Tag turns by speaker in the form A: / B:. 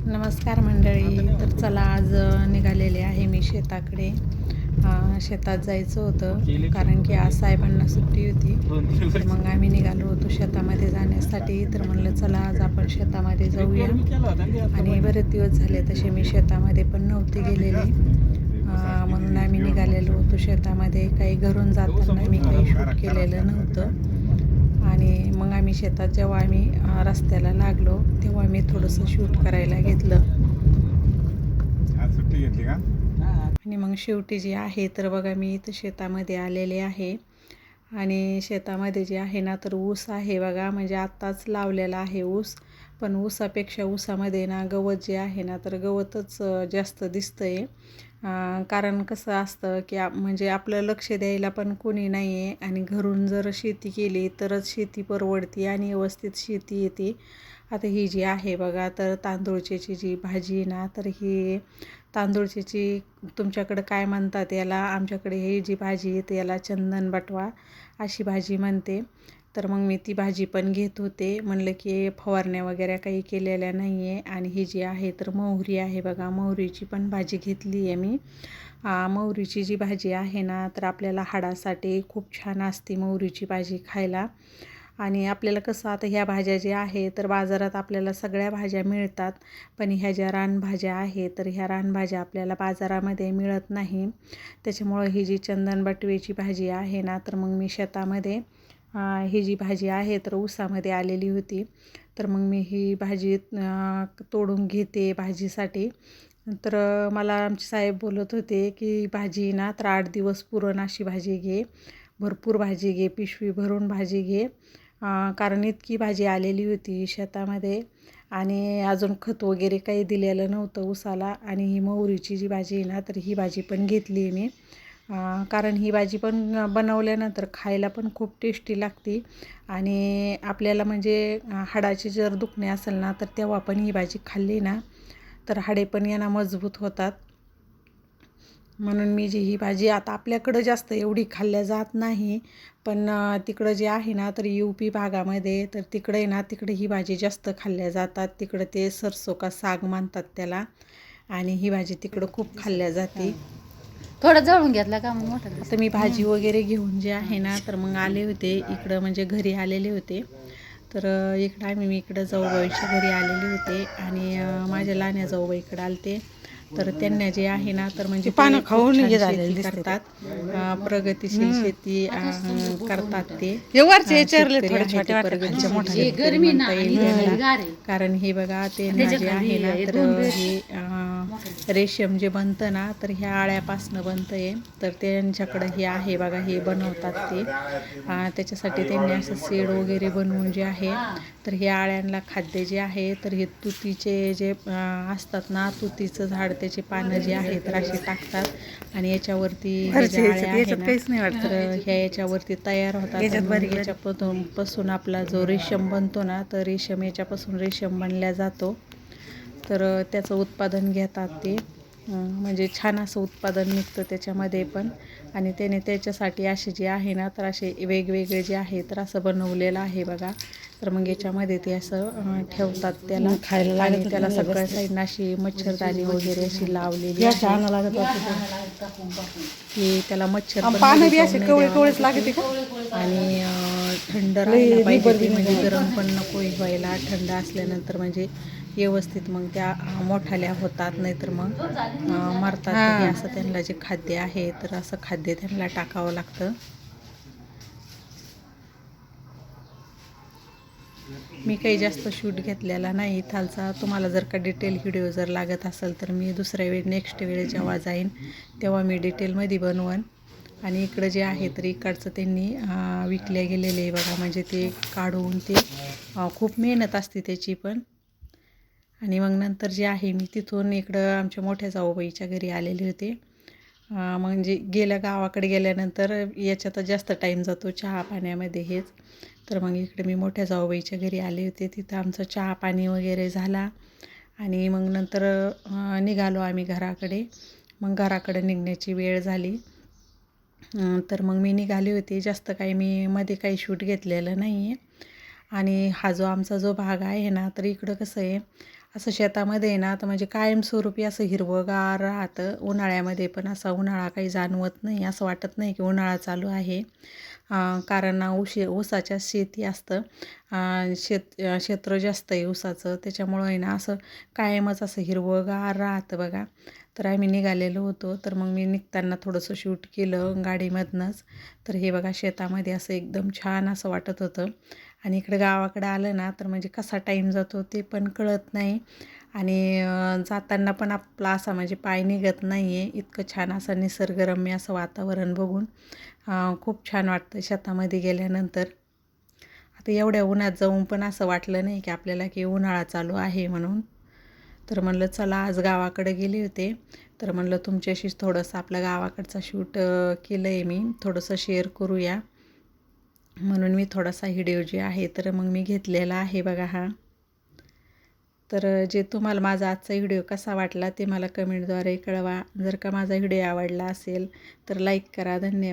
A: नमस्कार मंडळी. तर चला आज निघालेले आहे मी शेताकडे. शेतात जायचं होतं कारण की आज साहेबांना सुट्टी होती. तर मग आम्ही निघालो होतो शेतामध्ये जाण्यासाठी. तर म्हणलं चला आज आपण शेतामध्ये जाऊया. आणि बरेच दिवस झाले तसे मी शेतामध्ये पण नव्हते गेलेले, म्हणून आम्ही निघालेलो होतो शेतामध्ये. काही घरून जाताना मी काही शूट केलेलं नव्हतं. आणि मग आम्ही शेतात जेव्हा आम्ही रस्त्याला लागलो तेव्हा मी थोडंसं शूट करायला घेतलं.
B: सुट्टी घेतली का?
A: आणि मग शेवटी जे आहे तर बघा मी इथं शेतामध्ये आलेले आहे. आणि शेतामध्ये जे आहे ना तर ऊस आहे बघा, म्हणजे आत्ताच लावलेला आहे ऊस. पण ऊसापेक्षा ऊसामध्ये ना गवत जे आहे ना तर गवतच जास्त दिसतं आहे. कारण कसं असतं की म्हणजे आपलं लक्ष द्यायला पण कोणी नाही आहे. आणि घरून जर शेती केली तरच शेती परवडते आणि व्यवस्थित शेती येते. आता ही जी आहे बघा तर तांदूळची जी भाजी आहे ना तर ही तांदूळची तुमच्याकडं काय म्हणतात याला, आमच्याकडे ही जी भाजी आहे याला चंदन बटवा अशी भाजी म्हणते. तर मग मी ती भाजी पण घेत होते. म्हणलं की फवारण्या वगैरे काही केलेल्या नाही आहे. आणि ही जी आहे तर मोहरी आहे बघा, मोहरीची पण भाजी घेतली आहे मी. मोहरीची जी भाजी आहे ना तर आपल्याला हाडासाठी खूप छान असते मोहरीची भाजी खायला. आणि आपल्याला कसं आता ह्या भाज्या ज्या आहे तर बाजारात आपल्याला सगळ्या भाज्या मिळतात. पण ह्या ज्या रानभाज्या आहे तर ह्या रानभाज्या आपल्याला बाजारामध्ये मिळत नाही. त्याच्यामुळं ही जी चंदन बटवेची भाजी आहे ना तर मग मी शेतामध्ये ही जी भाजी आहे तर ऊसामध्ये आलेली होती. तर मग मी ही भाजी तोडून घेते भाजीसाठी. तर मला आमचे साहेब बोलत होते की भाजी ना तर 8 दिवस पुरण अशी भाजी घे, भरपूर भाजी घे, पिशवी भरून भाजी घे. कारण इतकी भाजी आलेली होती शेतामध्ये. आणि अजून खत वगैरे काही दिलेलं नव्हतं ऊसाला. आणि ही मोहरीची जी भाजी आहे ना तर ही भाजी पण घेतली मी. कारण ही भाजी पण बनवल्यानंतर खायला पण खूप टेस्टी लागते. आणि आपल्याला म्हणजे हाडाचे जर दुखणे असेल ना तर तेव्हा पण ही भाजी खाल्ली ना तर हाडे पण यांना मजबूत होतात. म्हणून मी जी ही भाजी आता आपल्याकडं जास्त एवढी खाल्ल्या जात नाही. पण तिकडं जे आहे ना तर UP भागामध्ये तर तिकडे ना तिकडे ही भाजी जास्त खाल्ल्या जातात. तिकडं ते सरसो का साग म्हणतात त्याला. आणि ही भाजी तिकडं खूप खाल्ल्या जाते.
C: थोडं जळून घेतला का मग मोठा
A: आता मी भाजी वगैरे घेऊन जे आहे ना तर मग आले होते इकडं, म्हणजे घरी आलेले होते. तर इकडं मी इकडं जाऊबाईच्या घरी आलेले होते. आणि माझ्या लहान्या जाऊबाईकडे आलते. तर त्यांना जे आहे ना तर म्हणजे
C: पानं
A: ते खूप
C: खाऊन
A: छान
C: हे
A: शेती
C: झालेलं दिसते
A: करतात. प्रगतिशील शेती करतात ते.
C: हे वरचे चरले
A: शेतकरी
C: थोडे
A: आहे
C: छोटे
A: ते
C: वाटले
A: प्रगतिशील
C: खालचे मोठे.
A: शेतकरी म्हणता येईल त्यांना. कारण हे बघा ते जे आहे ना तर हे रेशीम जे बनतं ना तर ह्या आळ्यापासनं बनतं आहे. तर त्यांच्याकडं हे आहे बघा, हे बनवतात ते. त्याच्यासाठी त्यांनी असं शेड वगैरे बनवून जे आहे तर हे आळ्यांना खाद्य जे आहे तर हे तुतीचे जे असतात ना, तुतीचं झाड त्याचे पानं जे आहे तर असे टाकतात. आणि याच्यावरती हे ज्या आळ्या आहे ना तर ह्या याच्यावरती तयार होतात. याच्यापासून आपला जो रेशीम बनतो ना तर रेशीम याच्यापासून रेशीम बनल्या जातो. तर त्याचं उत्पादन घेतात ते. म्हणजे छान असं उत्पादन निघतं त्याच्यामध्ये पण. आणि त्याने त्याच्यासाठी असे जे आहे ना तर असे वेगवेगळे जे आहे तर असं बनवलेलं आहे बघा. तर मग याच्यामध्ये ते असं ठेवतात त्याला.
C: खायला
A: आणि त्याला सगळ्या साईडनं अशी मच्छरदाणी वगैरे अशी लावलेली आहे की त्याला मच्छर पण मध्ये जाऊन नाही द्यावं लागतं. आणि थंड राहायला पाहिजे ते, म्हणजे गरम पण नको व्हायला. थंड असल्यानंतर म्हणजे व्यवस्थित मग त्या मोठाल्या होतात, नाहीतर मग मरतात. तर हे असं त्यांना जे खाद्य आहे तर असं खाद्य त्यांना टाकावं लागतं. मी काही जास्त शूट घेतलेला नाही इथालचा. तुम्हाला जर का डिटेल व्हिडिओ जर लागत असेल तर मी दुसऱ्या नेक्स्ट वेळेस जेव्हा जाईन तेव्हा मी डिटेलमध्ये बनवन. आणि इकडं जे आहे तर इकडचं त्यांनी विकले गेलेले आहे बघा, म्हणजे ते काढून ते खूप मेहनत असते त्याची पण. आणि मग नंतर जे आहे मी तिथून इकडं आमच्या मोठ्या जाऊबाईच्या घरी आलेले होते. म्हणजे गावाकडे गेल्यानंतर याच्यातच जास्त टाईम जातो चहा पाण्यामध्ये हेच. तर मग इकडे मी मोठ्या जाऊबाईच्या घरी आले होते. तिथं आमचं चहा पाणी वगैरे झाला. आणि मग नंतर निघालो आम्ही घराकडे. मग घराकडे निघण्याची वेळ झाली. तर मग मी निघाले होते. जास्त काही मी मध्ये काही शूट घेतलेलं नाही आहे. आणि हा जो आमचा जो भाग आहे ना तर इकडं कसं आहे असं शेतामध्ये आहे ना तर म्हणजे कायमस्वरूपी असं हिरवंगार राहतं. उन्हाळ्यामध्ये पण असा उन्हाळा काही जाणवत नाही, असं वाटत नाही की उन्हाळा चालू आहे. कारण ना ऊसाच्या शेती असतं. क्षेत्र जास्त आहे ऊसाचं, त्याच्यामुळं आहे ना असं कायमच असं हिरवंगार राहतं बघा. तर आम्ही निघालेलो होतो, तर मग मी निघताना थोडंसं शूट केलं गाडीमधनंच. तर हे बघा शेतामध्ये असं एकदम छान असं वाटत होतं. आणि इकडे गावाकडे आलं ना तर म्हणजे कसा टाईम जातो ते पण कळत नाही. आणि जाताना पण आपला असा म्हणजे पाय निघत नाही आहे, इतकं छान असं निसर्गरम्य असं वातावरण बघून खूप छान वाटतं शेतामध्ये गेल्यानंतर. आता एवढ्या उन्हात जाऊन पण असं वाटलं नाही की आपल्याला की उन्हाळा चालू आहे म्हणून. तर म्हणलं चला आज गावाकडे गेले होते, तर म्हणलं तुमच्याशीच थोडंसं आपल्या गावाकडचा शूट केलं आहे मी, थोडंसं शेअर करूया म्हणून मी थोडासा व्हिडिओ जे आहे तर मग मी घेतलेला आहे बघा हा. तर जे तुम्हाला माझा आजचा व्हिडिओ कसा वाटला ते मला कमेंटद्वारे कळवा. जर का माझा व्हिडिओ आवडला असेल तर लाईक करा. धन्यवाद.